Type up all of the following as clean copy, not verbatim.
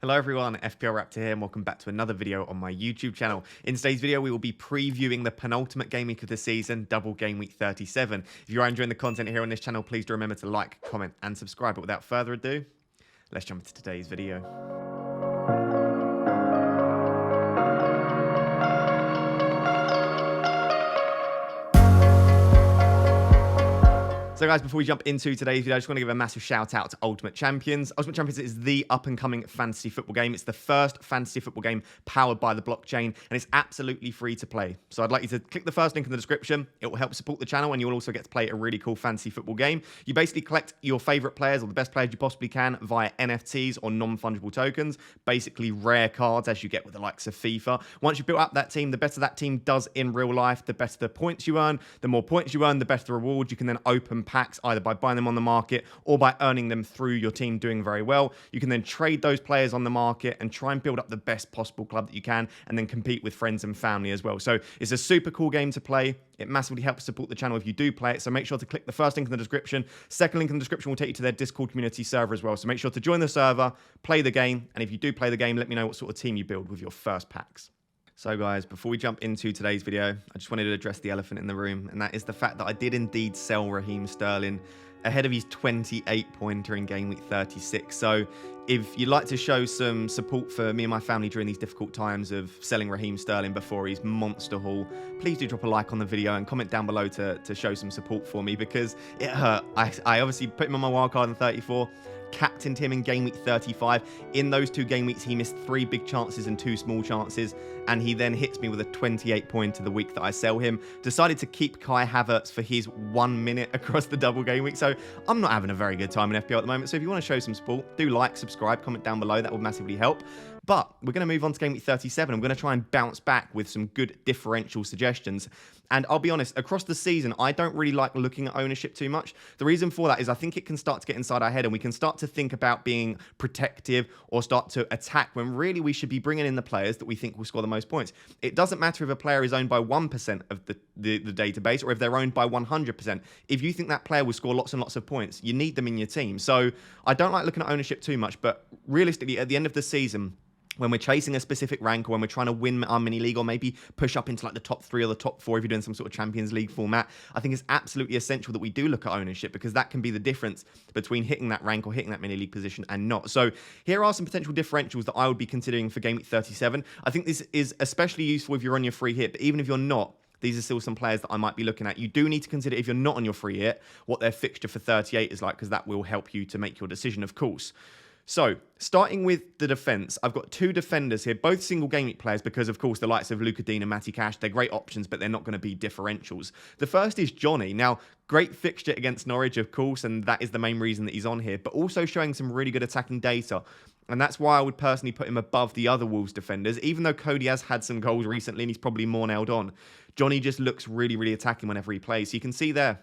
Hello everyone, FPL Raptor here and welcome back to another video on my YouTube channel. In today's video, we will be previewing the penultimate game week of the season, double game week 37. If you are enjoying the content here on this channel, please do remember to like, comment and subscribe. But without further ado, let's jump into today's video. So guys, before we jump into today's video, I just want to give a massive shout out to Ultimate Champions. Ultimate Champions is the up-and-coming fantasy football game. It's the first fantasy football game powered by the blockchain, and it's absolutely free to play. So I'd like you to click the first link in the description. It will help support the channel, and you will also get to play a really cool fantasy football game. You basically collect your favorite players, or the best players you possibly can, via NFTs or non-fungible tokens, basically rare cards as you get with the likes of FIFA. Once you've built up that team, the better that team does in real life, the better the points you earn. The more points you earn, the better the rewards. You can then open packs either by buying them on the market or by earning them through your team doing very well. You can then trade those players on the market and try and build up the best possible club that you can and then compete with friends and family as well. So it's a super cool game to play. It massively helps support the channel if you do play it. So make sure to click the first link in the description. Second link in the description will take you to their Discord community server as well. So make sure to join the server, play the game. And if you do play the game, let me know what sort of team you build with your first packs. So guys, before we jump into today's video, I just wanted to address the elephant in the room, and that is the fact that I did indeed sell Raheem Sterling ahead of his 28-pointer in game week 36. So if you'd like to show some support for me and my family during these difficult times of selling Raheem Sterling before his monster haul, please do drop a like on the video and comment down below to show some support for me, because it hurt. I obviously put him on my wildcard in 34, captained him in game week 35. In those two game weeks, he missed 3 big chances and 2 small chances, and he then hits me with a 28-pointer the week that I sell him. Decided to keep Kai Havertz for his 1 minute across the double game week, so I'm not having a very good time in FPL at the moment. So if you want to show some support, do like, subscribe, comment down below. That would massively help. But we're going to move on to game week 37. I'm going to try and bounce back with some good differential suggestions. And I'll be honest, across the season, I don't really like looking at ownership too much. The reason for that is I think it can start to get inside our head and we can start to think about being protective or start to attack when really we should be bringing in the players that we think will score the most points. It doesn't matter if a player is owned by 1% of the database or if they're owned by 100%. If you think that player will score lots and lots of points, you need them in your team. So I don't like looking at ownership too much, but realistically, at the end of the season, when we're chasing a specific rank or when we're trying to win our mini league or maybe push up into like the top 3 or the top 4 if you're doing some sort of Champions League format, I think it's absolutely essential that we do look at ownership, because that can be the difference between hitting that rank or hitting that mini league position and not. So here are some potential differentials that I would be considering for game week 37. I think this is especially useful if you're on your free hit, but even if you're not, these are still some players that I might be looking at. You do need to consider, if you're not on your free hit, what their fixture for 38 is like, because that will help you to make your decision, of course. So, starting with the defence, I've got 2 defenders here, both single game week players, because, of course, the likes of Digne and Matty Cash, they're great options, but they're not going to be differentials. The first is Johnny. Now, great fixture against Norwich, of course, and that is the main reason that he's on here, but also showing some really good attacking data. And that's why I would personally put him above the other Wolves defenders, even though Cody has had some goals recently and he's probably more nailed on. Johnny just looks really, really attacking whenever he plays. So you can see there,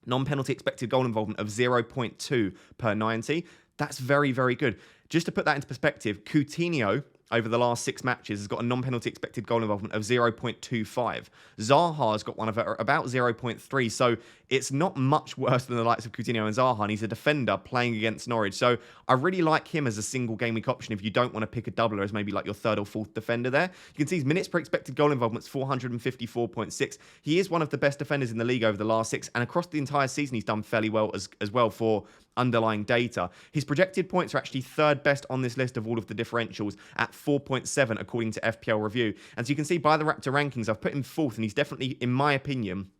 non-penalty expected goal involvement of 0.2 per 90. That's very, very good. Just to put that into perspective, Coutinho, over the last 6 matches, has got a non-penalty expected goal involvement of 0.25. Zaha has got one of about 0.3, so it's not much worse than the likes of Coutinho and Zaha, and he's a defender playing against Norwich. So I really like him as a single game week option if you don't want to pick a doubler as maybe like your 3rd or 4th defender there. You can see his minutes per expected goal involvement is 454.6. He is one of the best defenders in the league over the last 6, and across the entire season he's done fairly well as well for underlying data. His projected points are actually 3rd best on this list of all of the differentials at 4.7 according to FPL review. And so you can see by the Raptor rankings, I've put him 4th, and he's definitely, in my opinion,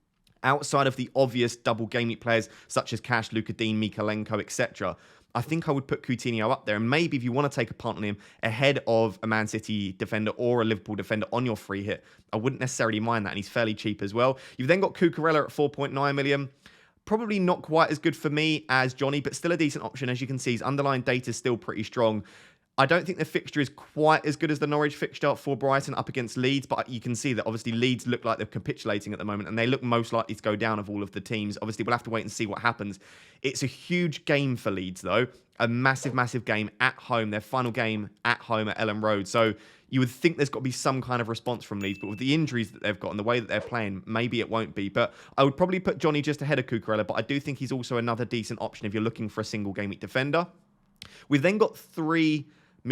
outside of the obvious double game week players such as Cash, Digne, Mikalenko, etc. I think I would put Coutinho up there. And maybe if you want to take a punt on him ahead of a Man City defender or a Liverpool defender on your free hit, I wouldn't necessarily mind that. And he's fairly cheap as well. You've then got Cucurella at 4.9 million. Probably not quite as good for me as Johnny, but still a decent option. As you can see, his underlying data is still pretty strong. I don't think the fixture is quite as good as the Norwich fixture for Brighton up against Leeds, but you can see that obviously Leeds look like they're capitulating at the moment, and they look most likely to go down of all of the teams. Obviously, we'll have to wait and see what happens. It's a huge game for Leeds, though. A massive, massive game at home. Their final game at home at Elland Road. So you would think there's got to be some kind of response from Leeds, but with the injuries that they've got and the way that they're playing, maybe it won't be. But I would probably put Johnny just ahead of Cucurella, but I do think he's also another decent option if you're looking for a single game week defender. We've then got 3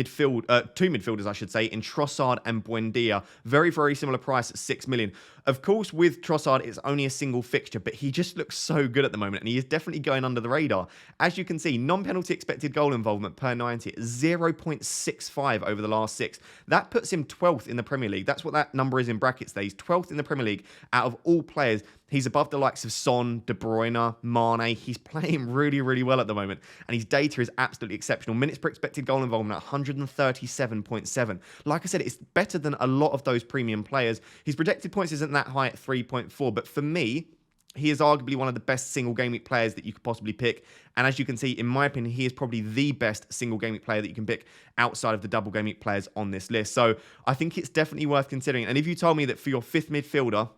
two midfielders, I should say, in Trossard and Buendia. Very, very similar price at 6 million. Of course, with Trossard, it's only a single fixture, but he just looks so good at the moment, and he is definitely going under the radar. As you can see, non-penalty expected goal involvement per 90 is 0.65 over the last 6. That puts him 12th in the Premier League. That's what that number is in brackets there. He's 12th in the Premier League out of all players. He's above the likes of Son, De Bruyne, Mane. He's playing really, really well at the moment, and his data is absolutely exceptional. Minutes per expected goal involvement at 137.7. Like I said, it's better than a lot of those premium players. His projected points isn't that high at 3.4, but for me, he is arguably one of the best single game week players that you could possibly pick. And as you can see, in my opinion, he is probably the best single game week player that you can pick outside of the double game week players on this list. So I think it's definitely worth considering. And if you told me that for your 5th midfielder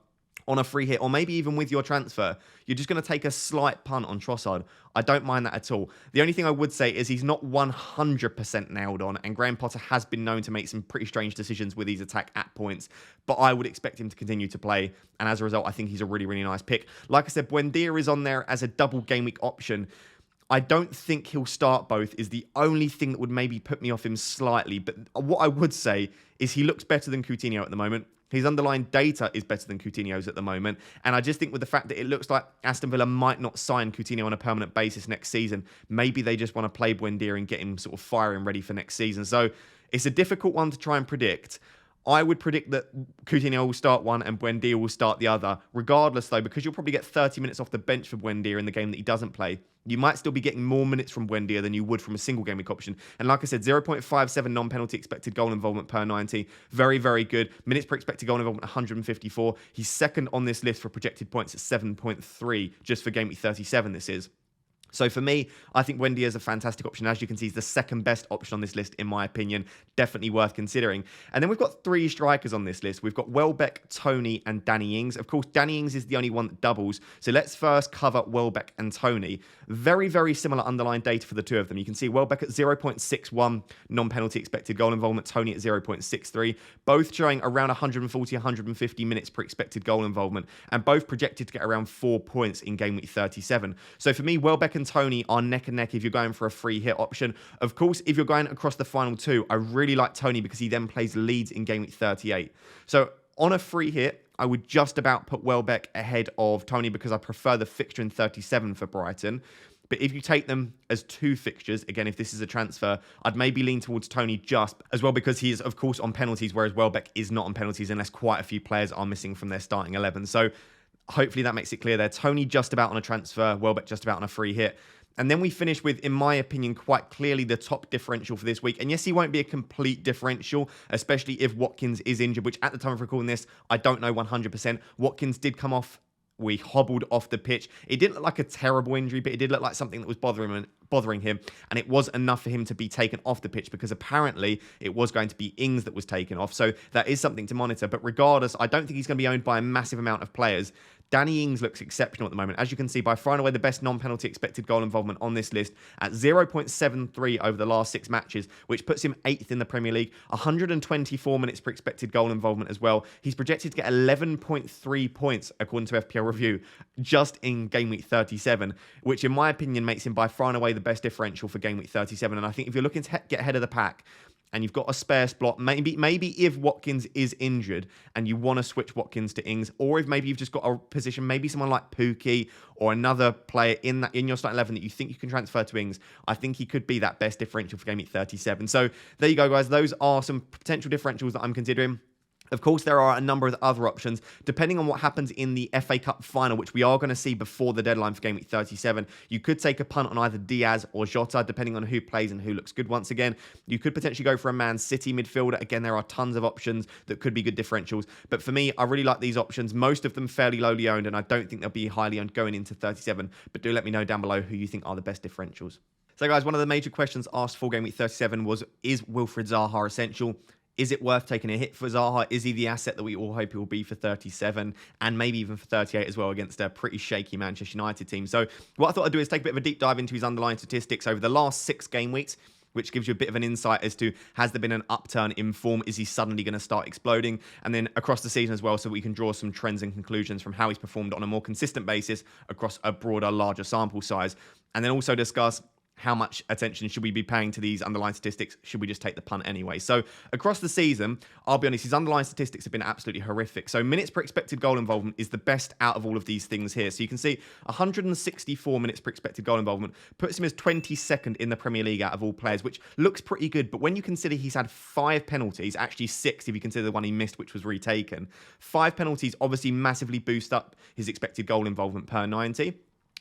on a free hit, or maybe even with your transfer, you're just going to take a slight punt on Trossard, I don't mind that at all. The only thing I would say is he's not 100% nailed on, and Graham Potter has been known to make some pretty strange decisions with his attack at points, but I would expect him to continue to play, and as a result, I think he's a really, really nice pick. Like I said, Buendia is on there as a double game week option. I don't think he'll start both, is the only thing that would maybe put me off him slightly, but what I would say is he looks better than Coutinho at the moment. His underlying data is better than Coutinho's at the moment. And I just think with the fact that it looks like Aston Villa might not sign Coutinho on a permanent basis next season, maybe they just want to play Buendia and get him sort of firing ready for next season. So it's a difficult one to try and predict. I would predict that Coutinho will start one and Buendia will start the other. Regardless, though, because you'll probably get 30 minutes off the bench for Buendia in the game that he doesn't play, you might still be getting more minutes from Buendia than you would from a single game week option. And like I said, 0.57 non-penalty expected goal involvement per 90. Very, very good. Minutes per expected goal involvement, 154. He's second on this list for projected points at 7.3, just for game week 37 this is. So for me, I think Buendia is a fantastic option. As you can see, he's the second best option on this list, in my opinion. Definitely worth considering. And then we've got 3 strikers on this list. We've got Welbeck, Toney, and Danny Ings. Of course, Danny Ings is the only one that doubles. So let's first cover Welbeck and Toney. Very, very similar underlying data for the two of them. You can see Welbeck at 0.61 non-penalty expected goal involvement, Toney at 0.63. Both showing around 140, 150 minutes per expected goal involvement, and both projected to get around 4 points in game week 37. So for me, Welbeck and Toney are neck and neck if you're going for a free hit option. Of course, if you're going across the final 2, I really like Toney because he then plays Leeds in game week 38. So on a free hit, I would just about put Welbeck ahead of Toney because I prefer the fixture in 37 for Brighton. But if you take them as 2 fixtures, again, if this is a transfer, I'd maybe lean towards Toney just as well because he is, of course, on penalties, whereas Welbeck is not on penalties unless quite a few players are missing from their starting 11. So hopefully that makes it clear there. Toney just about on a transfer, Welbeck just about on a free hit. And then we finish with, in my opinion, quite clearly the top differential for this week. And yes, he won't be a complete differential, especially if Watkins is injured, which at the time of recording this, I don't know 100%. Watkins did come off. We hobbled off the pitch. It didn't look like a terrible injury, but it did look like something that was bothering him. And it was enough for him to be taken off the pitch because apparently it was going to be Ings that was taken off. So that is something to monitor. But regardless, I don't think he's going to be owned by a massive amount of players. Danny Ings looks exceptional at the moment. As you can see, by far and away the best non-penalty expected goal involvement on this list at 0.73 over the last 6 matches, which puts him 8th in the Premier League. 124 minutes per expected goal involvement as well. He's projected to get 11.3 points, according to FPL Review, just in game week 37, which in my opinion makes him by far and away the best differential for game week 37. And I think if you're looking to get ahead of the pack, and you've got a spare spot, maybe if Watkins is injured and you want to switch Watkins to Ings, or if maybe you've just got a position, maybe someone like Pukki or another player in your starting 11 that you think you can transfer to Ings, I think he could be that best differential for game week 37. So there you go, guys. Those are some potential differentials that I'm considering. Of course, there are a number of other options. Depending on what happens in the FA Cup final, which we are going to see before the deadline for game week 37, you could take a punt on either Diaz or Jota, depending on who plays and who looks good once again. You could potentially go for a Man City midfielder. Again, there are tons of options that could be good differentials. But for me, I really like these options. Most of them fairly lowly owned, and I don't think they'll be highly owned going into 37. But do let me know down below who you think are the best differentials. So, guys, one of the major questions asked for game week 37 was, is Wilfried Zaha essential? Is it worth taking a hit for Zaha? Is he the asset that we all hope he will be for 37 and maybe even for 38 as well against a pretty shaky Manchester United team? So what I thought I'd do is take a bit of a deep dive into his underlying statistics over the last 6 game weeks, which gives you a bit of an insight as to, has there been an upturn in form? Is he suddenly going to start exploding? And then across the season as well, so we can draw some trends and conclusions from how he's performed on a more consistent basis across a broader, larger sample size. And then also discuss, how much attention should we be paying to these underlying statistics? Should we just take the punt anyway? So across the season, I'll be honest, his underlying statistics have been absolutely horrific. So minutes per expected goal involvement is the best out of all of these things here. So you can see 164 minutes per expected goal involvement puts him as 22nd in the Premier League out of all players, which looks pretty good. But when you consider he's had 5 penalties, actually 6 if you consider the one he missed, which was retaken, 5 penalties obviously massively boost up his expected goal involvement per 90.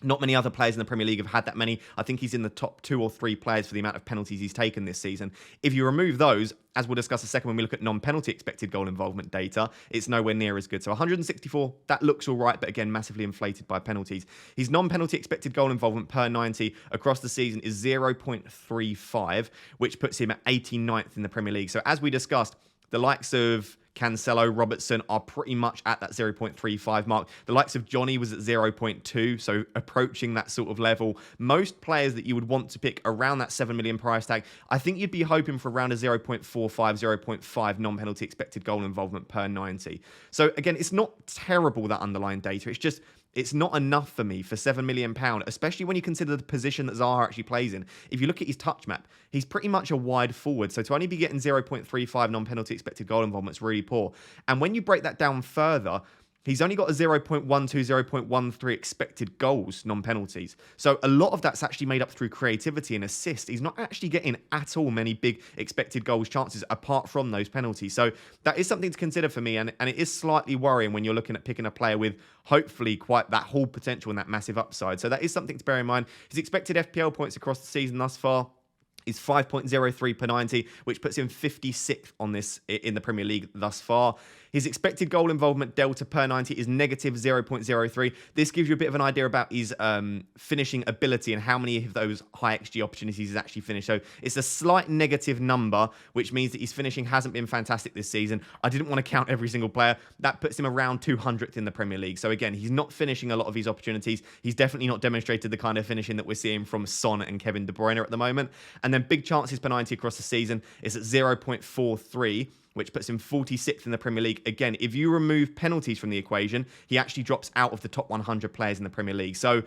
Not many other players in the Premier League have had that many. I think he's in the top 2 or 3 players for the amount of penalties he's taken this season. If you remove those, as we'll discuss a second when we look at non-penalty expected goal involvement data, it's nowhere near as good. So 164, that looks all right, but again, massively inflated by penalties. His non-penalty expected goal involvement per 90 across the season is 0.35, which puts him at 89th in the Premier League. So as we discussed, the likes of Cancelo, Robertson are pretty much at that 0.35 mark. The likes of Johnny was at 0.2, so approaching that sort of level. Most players that you would want to pick around that 7 million price tag, I think you'd be hoping for around a 0.45, 0.5 non-penalty expected goal involvement per 90. So again, it's not terrible, that underlying data. It's just, it's not enough for me for £7 million, especially when you consider the position that Zaha actually plays in. If you look at his touch map, he's pretty much a wide forward. So to only be getting 0.35 non-penalty expected goal involvement is really poor. And when you break that down further, he's only got a 0.12, 0.13 expected goals, non-penalties. So a lot of that's actually made up through creativity and assist. He's not actually getting at all many big expected goals chances apart from those penalties. So that is something to consider for me. And it is slightly worrying when you're looking at picking a player with hopefully quite that whole potential and that massive upside. So that is something to bear in mind. His expected FPL points across the season thus far is 5.03 per 90, which puts him 56th on this in the Premier League thus far. His expected goal involvement delta per 90 is negative 0.03. This gives you a bit of an idea about his finishing ability and how many of those high XG opportunities he's actually finished. So it's a slight negative number, which means that his finishing hasn't been fantastic this season. I didn't want to count every single player. That puts him around 200th in the Premier League. So again, he's not finishing a lot of his opportunities. He's definitely not demonstrated the kind of finishing that we're seeing from Son and Kevin De Bruyne at the moment. And then big chances per 90 across the season is at 0.43. which puts him 46th in the Premier League. Again, if you remove penalties from the equation, he actually drops out of the top 100 players in the Premier League. So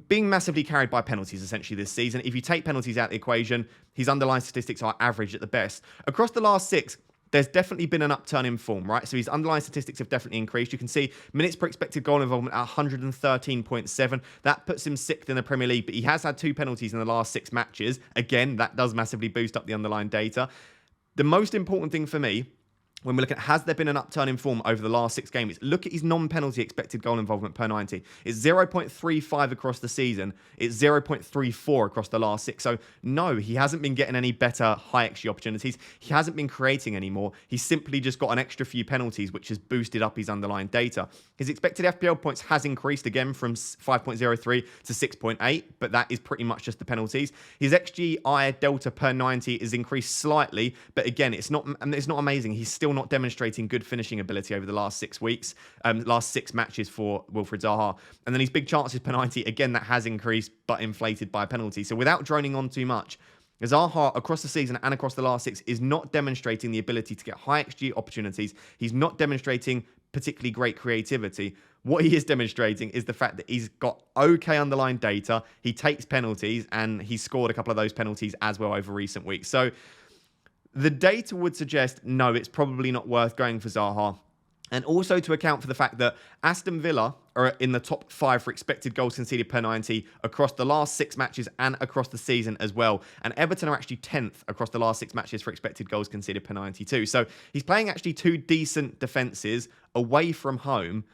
being massively carried by penalties essentially this season. If you take penalties out of the equation, his underlying statistics are average at the best. Across the last 6, there's definitely been an upturn in form, right? So his underlying statistics have definitely increased. You can see minutes per expected goal involvement at 113.7. That puts him 6th in the Premier League, but he has had 2 penalties in the last 6 matches. Again, that does massively boost up the underlying data. The most important thing for me, when we're looking at has there been an upturn in form over the last 6 games, look at his non-penalty expected goal involvement per 90. It's 0.35 across the season. It's 0.34 across the last 6. So no, he hasn't been getting any better high XG opportunities. He hasn't been creating anymore. He's simply just got an extra few penalties, which has boosted up his underlying data. His expected FPL points has increased again from 5.03 to 6.8, but that is pretty much just the penalties. His XGI delta per 90 is increased slightly, but again, it's not amazing. He's still not demonstrating good finishing ability over the last 6 weeks, last 6 matches for Wilfried Zaha. And then his big chances per 90, again, that has increased, but inflated by penalty. So without droning on too much, Zaha across the season and across the last 6 is not demonstrating the ability to get high XG opportunities. He's not demonstrating particularly great creativity. What he is demonstrating is the fact that he's got okay underlying data. He takes penalties, and he's scored a couple of those penalties as well over recent weeks. So the data would suggest, no, it's probably not worth going for Zaha. And also to account for the fact that Aston Villa are in the top 5 for expected goals conceded per 90 across the last 6 matches and across the season as well. And Everton are actually 10th across the last 6 matches for expected goals conceded per 92. So he's playing actually 2 decent defences away from home.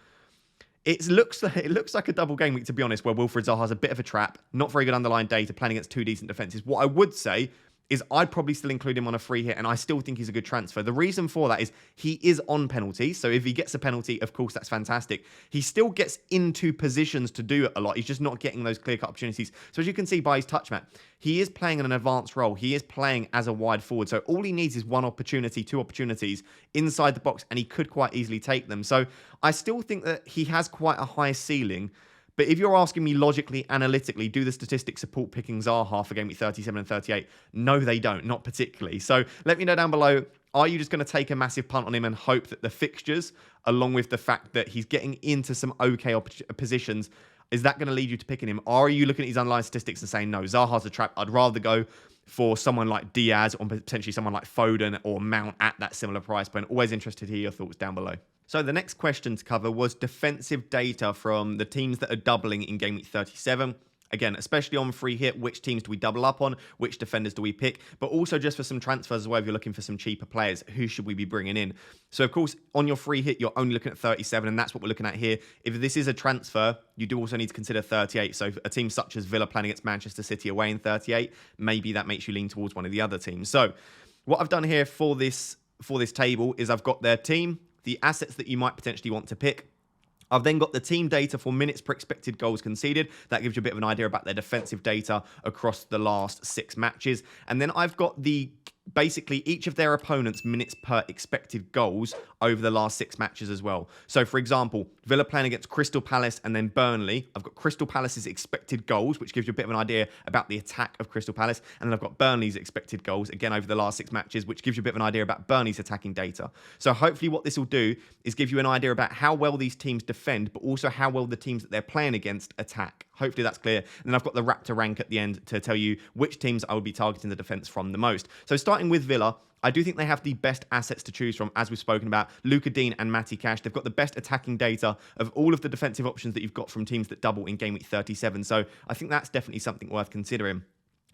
It looks like a double game week, to be honest, where Wilfried Zaha has a bit of a trap, not very good underlying data, playing against 2 decent defences. What I would say is I'd probably still include him on a free hit, and I still think he's a good transfer. The reason for that is he is on penalties, so if he gets a penalty, of course, that's fantastic. He still gets into positions to do it a lot. He's just not getting those clear-cut opportunities. So as you can see by his touch map, he is playing in an advanced role. He is playing as a wide forward, so all he needs is 1 opportunity, 2 opportunities inside the box, and he could quite easily take them. So I still think that he has quite a high ceiling. But if you're asking me logically, analytically, do the statistics support picking Zaha for game week 37 and 38? No, they don't, not particularly. So let me know down below, are you just going to take a massive punt on him and hope that the fixtures, along with the fact that he's getting into some okay positions, Is that going to lead you to picking him? Or are you looking at his underlying statistics and saying, no, Zaha's a trap. I'd rather go for someone like Diaz or potentially someone like Foden or Mount at that similar price point? Always interested to hear your thoughts down below. So the next question to cover was defensive data from the teams that are doubling in Game Week 37. Again, especially on free hit, which teams do we double up on? Which defenders do we pick? But also just for some transfers as well, if you're looking for some cheaper players, who should we be bringing in? So, of course, on your free hit, you're only looking at 37, and that's what we're looking at here. If this is a transfer, you do also need to consider 38. So a team such as Villa playing against Manchester City away in 38, maybe that makes you lean towards one of the other teams. So what I've done here for this table is I've got their team, the assets that you might potentially want to pick. I've then got the team data for minutes per expected goals conceded. That gives you a bit of an idea about their defensive data across the last 6 matches. And then I've got basically each of their opponents' minutes per expected goals over the last 6 matches as well. So, for example, Villa playing against Crystal Palace and then Burnley. I've got Crystal Palace's expected goals, which gives you a bit of an idea about the attack of Crystal Palace. And then I've got Burnley's expected goals, again, over the last 6 matches, which gives you a bit of an idea about Burnley's attacking data. So hopefully what this will do is give you an idea about how well these teams defend, but also how well the teams that they're playing against attack. Hopefully that's clear. And then I've got the Raptor rank at the end to tell you which teams I would be targeting the defense from the most. So starting with Villa, I do think they have the best assets to choose from, as we've spoken about. Luca Digne and Matty Cash, they've got the best attacking data of all of the defensive options that you've got from teams that double in Game Week 37. So I think that's definitely something worth considering.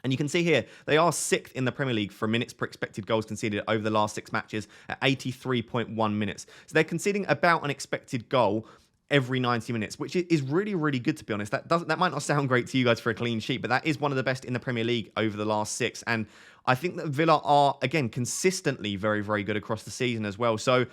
And you can see here, they are 6th in the Premier League for minutes per expected goals conceded over the last 6 matches at 83.1 minutes. So they're conceding about an expected goal every 90 minutes, which is really, really good, to be honest. That might not sound great to you guys for a clean sheet, but that is one of the best in the Premier League over the last 6. And I think that Villa are, again, consistently very, very good across the season as well. So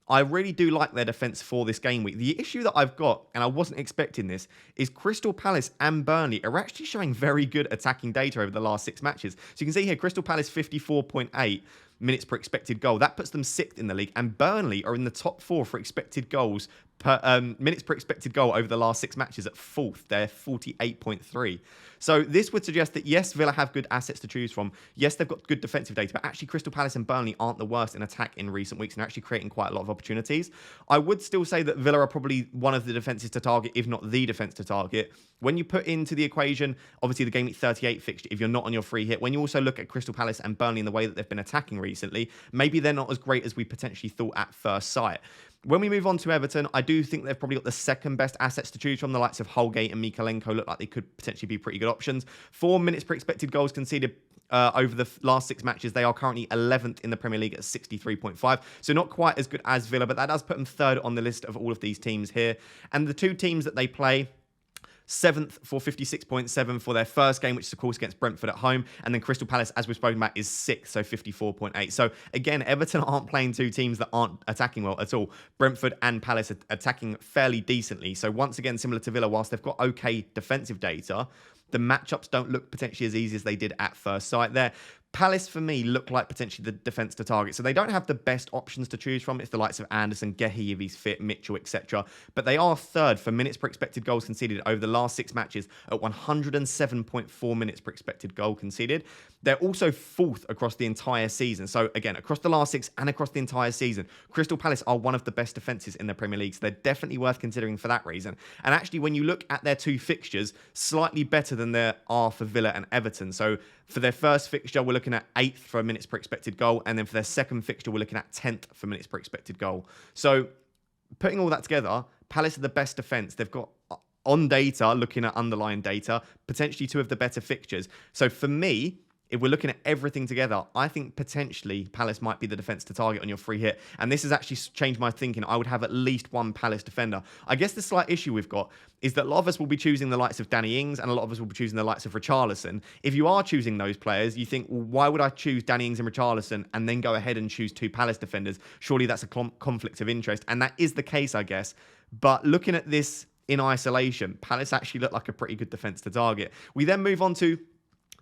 I really do like their defence for this game week. The issue that I've got, and I wasn't expecting this, is Crystal Palace and Burnley are actually showing very good attacking data over the last 6 matches. So you can see here, Crystal Palace 54.8 minutes per expected goal. That puts them 6th in the league, and Burnley are in the top 4 for expected goals per minutes per expected goal over the last 6 matches at 4th. They're 48.3. So this would suggest that, yes, Villa have good assets to choose from. Yes, they've got good defensive data, but actually Crystal Palace and Burnley aren't the worst in attack in recent weeks and are actually creating quite a lot of opportunities. I would still say that Villa are probably one of the defences to target, if not the defence to target. When you put into the equation, obviously the Game Week 38 fixture, if you're not on your free hit, when you also look at Crystal Palace and Burnley and the way that they've been attacking recently, maybe they're not as great as we potentially thought at first sight. When we move on to Everton, I do think they've probably got the second best assets to choose from. The likes of Holgate and Mikalenko look like they could potentially be pretty good options. 4 minutes per expected goals conceded over the last 6 matches. They are currently 11th in the Premier League at 63.5. So not quite as good as Villa, but that does put them 3rd on the list of all of these teams here. And the 2 teams that they play, 7th for 56.7 for their first game, which is, of course, against Brentford at home. And then Crystal Palace, as we've spoken about, is 6th, so 54.8. So, again, Everton aren't playing 2 teams that aren't attacking well at all. Brentford and Palace are attacking fairly decently. So, once again, similar to Villa, whilst they've got okay defensive data, the matchups don't look potentially as easy as they did at first sight there. Palace, for me, look like potentially the defence to target. So they don't have the best options to choose from. It's the likes of Anderson, Gehi if he's fit, Mitchell, etc. But they are 3rd for minutes per expected goals conceded over the last 6 matches at 107.4 minutes per expected goal conceded. They're also 4th across the entire season. So again, across the last 6 and across the entire season, Crystal Palace are one of the best defences in the Premier League. So they're definitely worth considering for that reason. And actually, when you look at their 2 fixtures, slightly better than there are for Villa and Everton. So for their first fixture, we're looking at 8th for minutes per expected goal. And then for their second fixture, we're looking at 10th for minutes per expected goal. So putting all that together, Palace are the best defence. They've got, on data, looking at underlying data, potentially 2 of the better fixtures. So for me, if we're looking at everything together, I think potentially Palace might be the defence to target on your free hit. And this has actually changed my thinking. I would have at least 1 Palace defender. I guess the slight issue we've got is that a lot of us will be choosing the likes of Danny Ings and a lot of us will be choosing the likes of Richarlison. If you are choosing those players, you think, well, why would I choose Danny Ings and Richarlison and then go ahead and choose 2 Palace defenders? Surely that's a conflict of interest. And that is the case, I guess. But looking at this in isolation, Palace actually look like a pretty good defence to target. We then move on to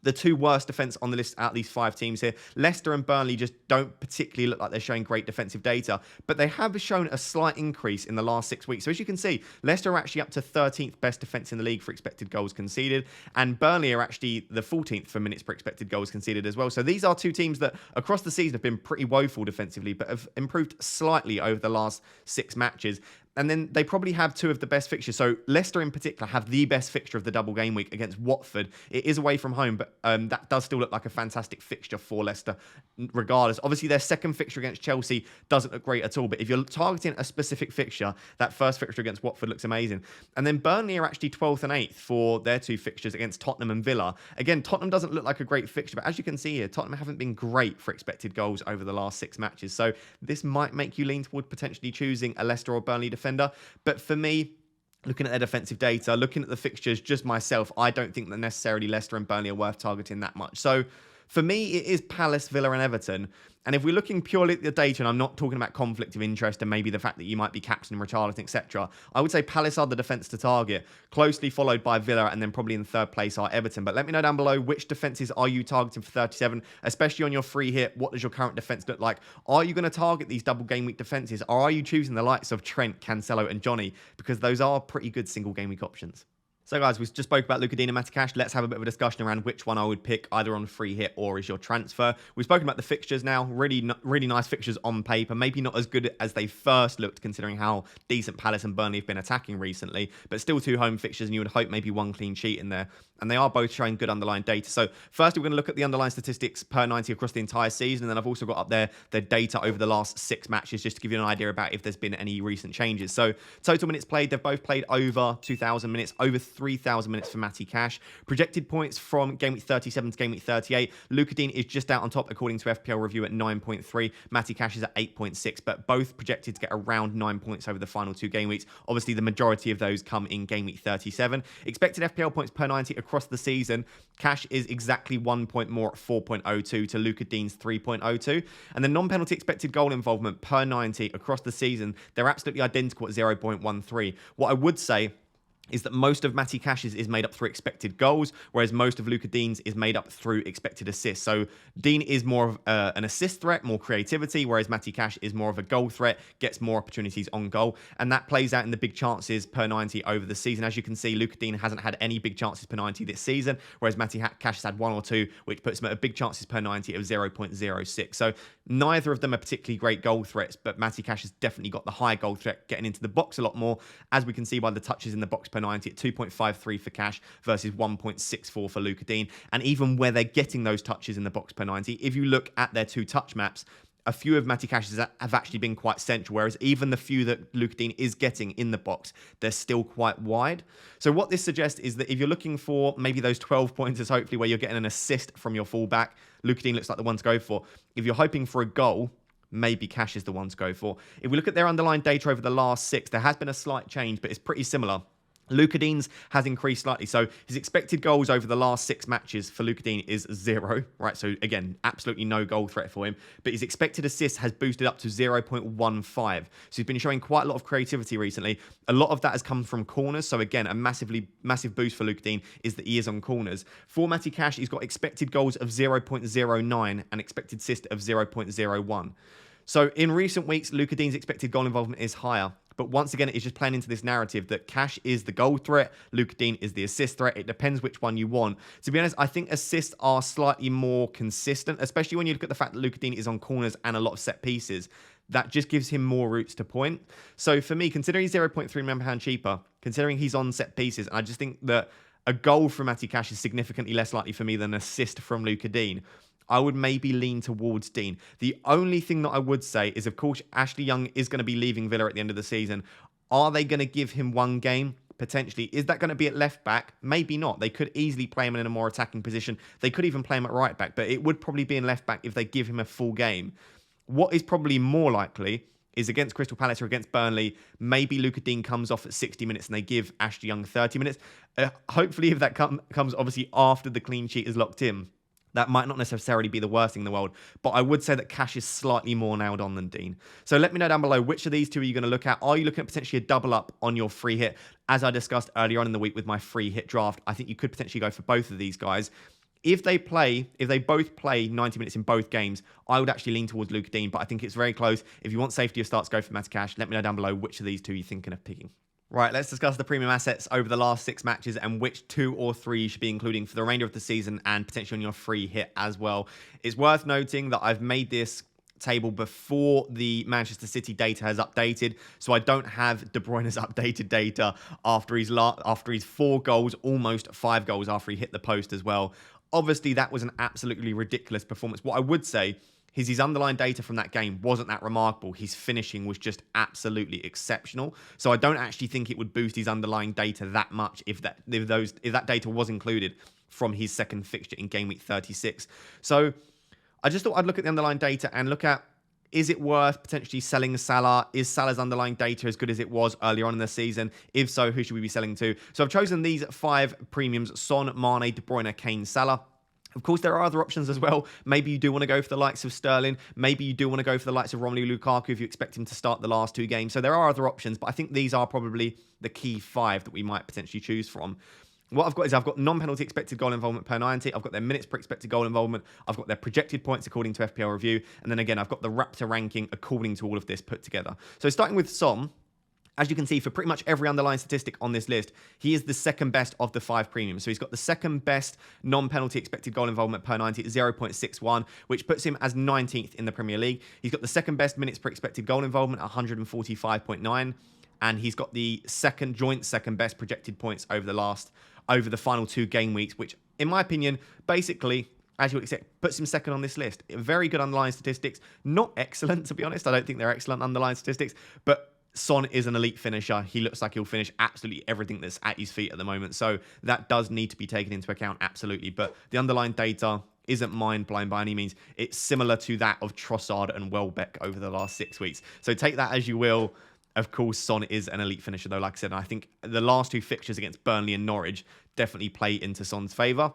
the 2 worst defence on the list out of these 5 teams here. Leicester and Burnley just don't particularly look like they're showing great defensive data, but they have shown a slight increase in the last 6 weeks. So as you can see, Leicester are actually up to 13th best defence in the league for expected goals conceded, and Burnley are actually the 14th for minutes per expected goals conceded as well. So these are 2 teams that across the season have been pretty woeful defensively, but have improved slightly over the last 6 matches. And then they probably have two of the best fixtures. So Leicester in particular have the best fixture of the double game week against Watford. It is away from home, but that does still look like a fantastic fixture for Leicester regardless. Obviously, their second fixture against Chelsea doesn't look great at all. But if you're targeting a specific fixture, that first fixture against Watford looks amazing. And then Burnley are actually 12th and 8th for their two fixtures against Tottenham and Villa. Again, Tottenham doesn't look like a great fixture, but as you can see here, Tottenham haven't been great for expected goals over the last 6 matches. So this might make you lean toward potentially choosing a Leicester or Burnley defender. But for me, looking at their defensive data, looking at the fixtures, just myself, I don't think that necessarily Leicester and Burnley are worth targeting that much. So for me, it is Palace, Villa and Everton. And if we're looking purely at the data, and I'm not talking about conflict of interest and maybe the fact that you might be captaining Richarlison, etc., I would say Palace are the defence to target, closely followed by Villa, and then probably in third place are Everton. But let me know down below, which defences are you targeting for 37, especially on your free hit? What does your current defence look like? Are you going to target these double game week defences, or are you choosing the likes of Trent, Cancelo and Johnny? Because those are pretty good single game week options. So guys, we just spoke about Luca Digne and Matty Cash. Let's have a bit of a discussion around which one I would pick either on free hit or as your transfer. We've spoken about the fixtures now. Really nice fixtures on paper. Maybe not as good as they first looked considering how decent Palace and Burnley have been attacking recently. But still two home fixtures and you would hope maybe one clean sheet in there. And they are both showing good underlying data. So firstly, we're going to look at the underlying statistics per 90 across the entire season. And then I've also got up there their data over the last 6 matches just to give you an idea about if there's been any recent changes. So total minutes played, they've both played over 2,000 minutes, over 3,000 minutes for Matty Cash. Projected points from game week 37 to game week 38. Luca Digne is just out on top according to FPL review at 9.3. Matty Cash is at 8.6, but both projected to get around 9 points over the final 2 game weeks. Obviously, the majority of those come in game week 37. Expected FPL points per 90 across the season. Cash is exactly 1 point more at 4.02 to Luca Digne's 3.02. And the non-penalty expected goal involvement per 90 across the season, they're absolutely identical at 0.13. What I would say is that most of Matty Cash's is made up through expected goals, whereas most of Luca Digne's is made up through expected assists. So Digne is more of an assist threat, more creativity, whereas Matty Cash is more of a goal threat, gets more opportunities on goal. And that plays out in the big chances per 90 over the season. As you can see, Luca Digne hasn't had any big chances per 90 this season, whereas Matty Cash has had 1 or 2, which puts him at a big chances per 90 of 0.06. So neither of them are particularly great goal threats, but Matty Cash has definitely got the higher goal threat, getting into the box a lot more, as we can see by the touches in the box per 90 at 2.53 for Cash versus 1.64 for Luca Digne. And even where they're getting those touches in the box per 90, if you look at their 2 touch maps, a few of Matty Cash's have actually been quite central, whereas even the few that Luca Digne is getting in the box, they're still quite wide. So what this suggests is that if you're looking for maybe those 12 pointers, hopefully where you're getting an assist from your fullback, Luca Digne looks like the one to go for. If you're hoping for a goal, maybe Cash is the one to go for. If we look at their underlying data over the last 6, there has been a slight change, but it's pretty similar. Luca Digne's has increased slightly. So his expected goals over the last 6 matches for Luca Digne is 0, right? So again, absolutely no goal threat for him. But his expected assists has boosted up to 0.15. So he's been showing quite a lot of creativity recently. A lot of that has come from corners. So again, a massive boost for Luca Digne is that he is on corners. For Matty Cash, he's got expected goals of 0.09 and expected assist of 0.01. So in recent weeks, Luca Digne's expected goal involvement is higher. But once again, it's just playing into this narrative that Cash is the goal threat, Luca Digne is the assist threat. It depends which one you want. To be honest, I think assists are slightly more consistent, especially when you look at the fact that Luca Digne is on corners and a lot of set pieces. That just gives him more routes to point. So for me, considering he's 0.3 million cheaper, considering he's on set pieces, and I just think that a goal from Matty Cash is significantly less likely for me than an assist from Luca Digne, I would maybe lean towards Digne. The only thing that I would say is, of course, Ashley Young is going to be leaving Villa at the end of the season. Are they going to give him one game? Potentially. Is that going to be at left back? Maybe not. They could easily play him in a more attacking position. They could even play him at right back, but it would probably be in left back if they give him a full game. What is probably more likely is against Crystal Palace or against Burnley, maybe Luca Digne comes off at 60 minutes and they give Ashley Young 30 minutes. Hopefully, if that comes obviously after the clean sheet is locked in, that might not necessarily be the worst thing in the world, but I would say that Cash is slightly more nailed on than Digne. So let me know down below, which of these two are you going to look at? Are you looking at potentially a double up on your free hit? As I discussed earlier on in the week with my free hit draft, I think you could potentially go for both of these guys. If they both play 90 minutes in both games, I would actually lean towards Luca Digne, but I think it's very close. If you want safety of starts, go for Matty Cash. Let me know down below which of these two you're thinking of picking. Right, let's discuss the premium assets over the last 6 matches and which 2 or 3 you should be including for the remainder of the season and potentially on your free hit as well. It's worth noting that I've made this table before the Manchester City data has updated, so I don't have De Bruyne's updated data after his 4 goals, almost 5 goals after he hit the post as well. Obviously, that was an absolutely ridiculous performance. What I would say is his underlying data from that game wasn't that remarkable. His finishing was just absolutely exceptional. So I don't actually think it would boost his underlying data that much if that data was included from his second fixture in game week 36. So I just thought I'd look at the underlying data and look at, is it worth potentially selling Salah? Is Salah's underlying data as good as it was earlier on in the season? If so, who should we be selling to? So I've chosen these 5 premiums: Son, Mane, De Bruyne, Kane, Salah. Of course, there are other options as well. Maybe you do want to go for the likes of Sterling. Maybe you do want to go for the likes of Romelu Lukaku if you expect him to start the last 2 games. So there are other options, but I think these are probably the key 5 that we might potentially choose from. What I've got is I've got non-penalty expected goal involvement per 90. I've got their minutes per expected goal involvement. I've got their projected points according to FPL review. And then again, I've got the Raptor ranking according to all of this put together. So starting with Son, as you can see, for pretty much every underlying statistic on this list, he is the second best of the 5 premiums. So he's got the second best non-penalty expected goal involvement per 90 at 0.61, which puts him as 19th in the Premier League. He's got the second best minutes per expected goal involvement at 145.9. And he's got the joint second best projected points over the final 2 game weeks, which, in my opinion, basically, as you would expect, puts him second on this list. Very good underlying statistics. Not excellent, to be honest. I don't think they're excellent underlying statistics, but Son is an elite finisher. He looks like he'll finish absolutely everything that's at his feet at the moment. So that does need to be taken into account, absolutely. But the underlying data isn't mind-blowing by any means. It's similar to that of Trossard and Welbeck over the last 6 weeks. So take that as you will. Of course, Son is an elite finisher, though, like I said. And I think the last 2 fixtures against Burnley and Norwich definitely play into Son's favour.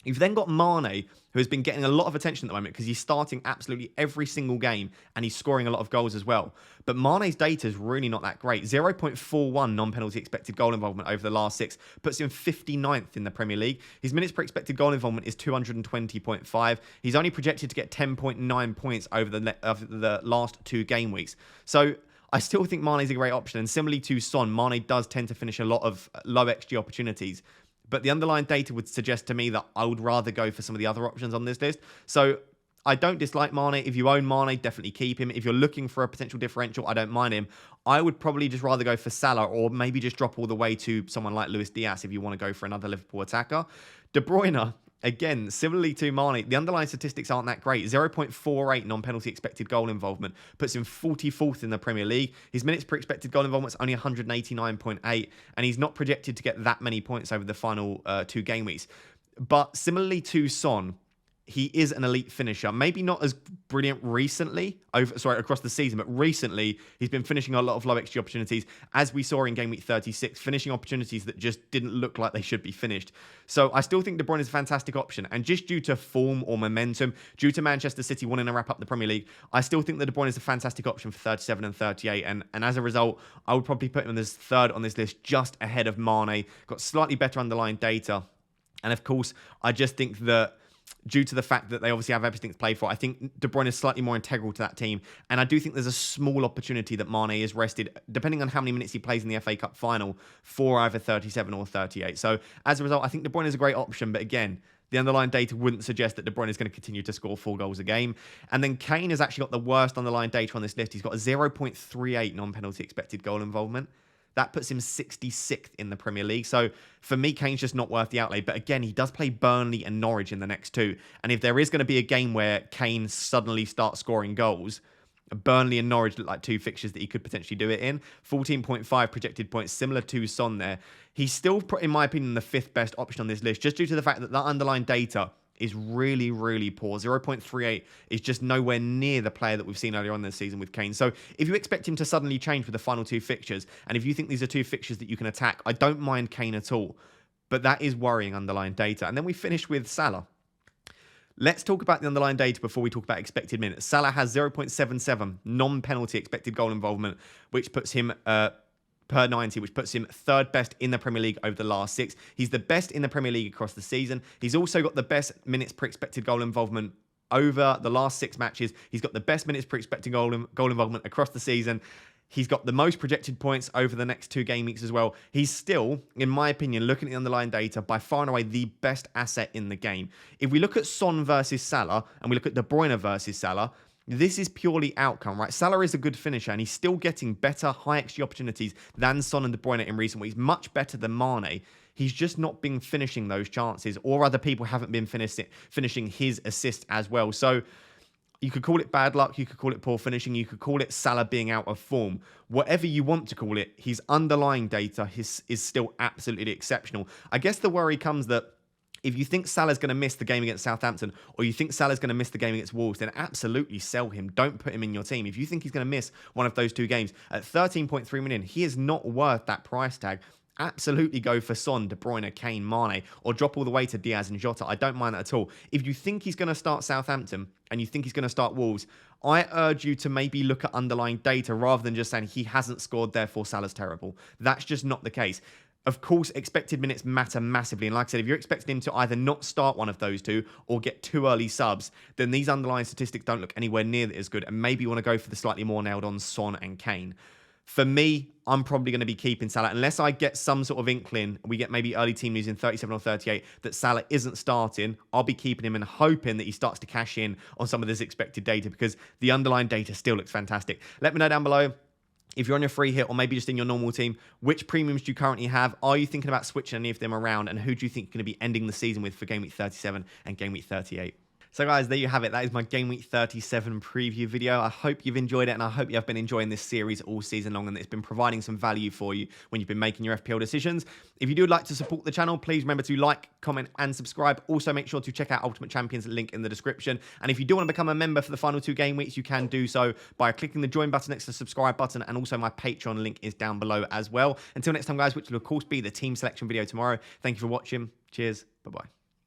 You've then got Mane, who has been getting a lot of attention at the moment because he's starting absolutely every single game and he's scoring a lot of goals as well. But Mane's data is really not that great. 0.41 non-penalty expected goal involvement over the last 6 puts him 59th in the Premier League. His minutes per expected goal involvement is 220.5. He's only projected to get 10.9 points over the last 2 game weeks. So I still think Mane's a great option. And similarly to Son, Mane does tend to finish a lot of low XG opportunities. But the underlying data would suggest to me that I would rather go for some of the other options on this list. So I don't dislike Mane. If you own Mane, definitely keep him. If you're looking for a potential differential, I don't mind him. I would probably just rather go for Salah, or maybe just drop all the way to someone like Luis Diaz if you want to go for another Liverpool attacker. De Bruyne, again, similarly to Mane, the underlying statistics aren't that great. 0.48 non-penalty expected goal involvement puts him 44th in the Premier League. His minutes per expected goal involvement is only 189.8, and he's not projected to get that many points over the final 2 game weeks. But similarly to Son, he is an elite finisher. Maybe not as brilliant recently, across the season, but recently he's been finishing a lot of low XG opportunities, as we saw in game week 36, finishing opportunities that just didn't look like they should be finished. So I still think De Bruyne is a fantastic option. And just due to form or momentum, due to Manchester City wanting to wrap up the Premier League, I still think that De Bruyne is a fantastic option for 37 and 38. And as a result, I would probably put him as 3rd on this list, just ahead of Mane. Got slightly better underlying data. And of course, I just think that due to the fact that they obviously have everything to play for, I think De Bruyne is slightly more integral to that team. And I do think there's a small opportunity that Mane is rested, depending on how many minutes he plays in the FA Cup final, for either 37 or 38. So as a result, I think De Bruyne is a great option. But again, the underlying data wouldn't suggest that De Bruyne is going to continue to score 4 goals a game. And then Kane has actually got the worst underlying data on this list. He's got a 0.38 non-penalty expected goal involvement. That puts him 66th in the Premier League. So for me, Kane's just not worth the outlay. But again, he does play Burnley and Norwich in the next 2. And if there is going to be a game where Kane suddenly starts scoring goals, Burnley and Norwich look like 2 fixtures that he could potentially do it in. 14.5 projected points, similar to Son there. He's still, in my opinion, the 5th best option on this list, just due to the fact that that underlying data is really, really poor. 0.38 is just nowhere near the player that we've seen earlier on this season with Kane. So if you expect him to suddenly change with the final 2 fixtures, and if you think these are 2 fixtures that you can attack, I don't mind Kane at all. But that is worrying underlying data. And then we finish with Salah. Let's talk about the underlying data before we talk about expected minutes. Salah has 0.77 non-penalty expected goal involvement, which puts him per 90, which puts him 3rd best in the Premier League over the last 6. He's the best in the Premier League across the season. He's also got the best minutes per expected goal involvement over the last 6 matches. He's got the best minutes per expected goal involvement across the season. He's got the most projected points over the next 2 game weeks as well. He's still, in my opinion, looking at the underlying data, by far and away the best asset in the game. If we look at Son versus Salah, and we look at De Bruyne versus Salah, This is purely outcome, right? Salah is a good finisher, and he's still getting better high XG opportunities than Son and De Bruyne in recent weeks. Much better than Mane. He's just not been finishing those chances, or other people haven't been finishing his assist as well. So you could call it bad luck, you could call it poor finishing, you could call it Salah being out of form. Whatever you want to call it, his underlying data is still absolutely exceptional. I guess the worry comes that if you think Salah's going to miss the game against Southampton, or you think Salah's going to miss the game against Wolves, then absolutely sell him. Don't put him in your team. If you think he's going to miss one of those two games, at 13.3 million, he is not worth that price tag. Absolutely go for Son, De Bruyne, Kane, Mane, or drop all the way to Diaz and Jota. I don't mind that at all. If you think he's going to start Southampton and you think he's going to start Wolves, I urge you to maybe look at underlying data rather than just saying he hasn't scored, therefore Salah's terrible. That's just not the case. Of course, expected minutes matter massively. And like I said, if you're expecting him to either not start one of those two or get 2 early subs, then these underlying statistics don't look anywhere near as good. And maybe you want to go for the slightly more nailed on Son and Kane. For me, I'm probably going to be keeping Salah unless I get some sort of inkling. We get maybe early team news in 37 or 38 that Salah isn't starting. I'll be keeping him and hoping that he starts to cash in on some of this expected data, because the underlying data still looks fantastic. Let me know down below, if you're on your free hit or maybe just in your normal team, which premiums do you currently have? Are you thinking about switching any of them around? And who do you think you're going to be ending the season with for Game Week 37 and Game Week 38? So guys, there you have it. That is my Game Week 37 preview video. I hope you've enjoyed it, and I hope you have been enjoying this series all season long, and it's been providing some value for you when you've been making your FPL decisions. If you do like to support the channel, please remember to like, comment, and subscribe. Also, make sure to check out Ultimate Champions, link in the description. And if you do want to become a member for the final 2 game weeks, you can do so by clicking the join button next to the subscribe button, and also my Patreon link is down below as well. Until next time, guys, which will of course be the team selection video tomorrow. Thank you for watching. Cheers. Bye-bye.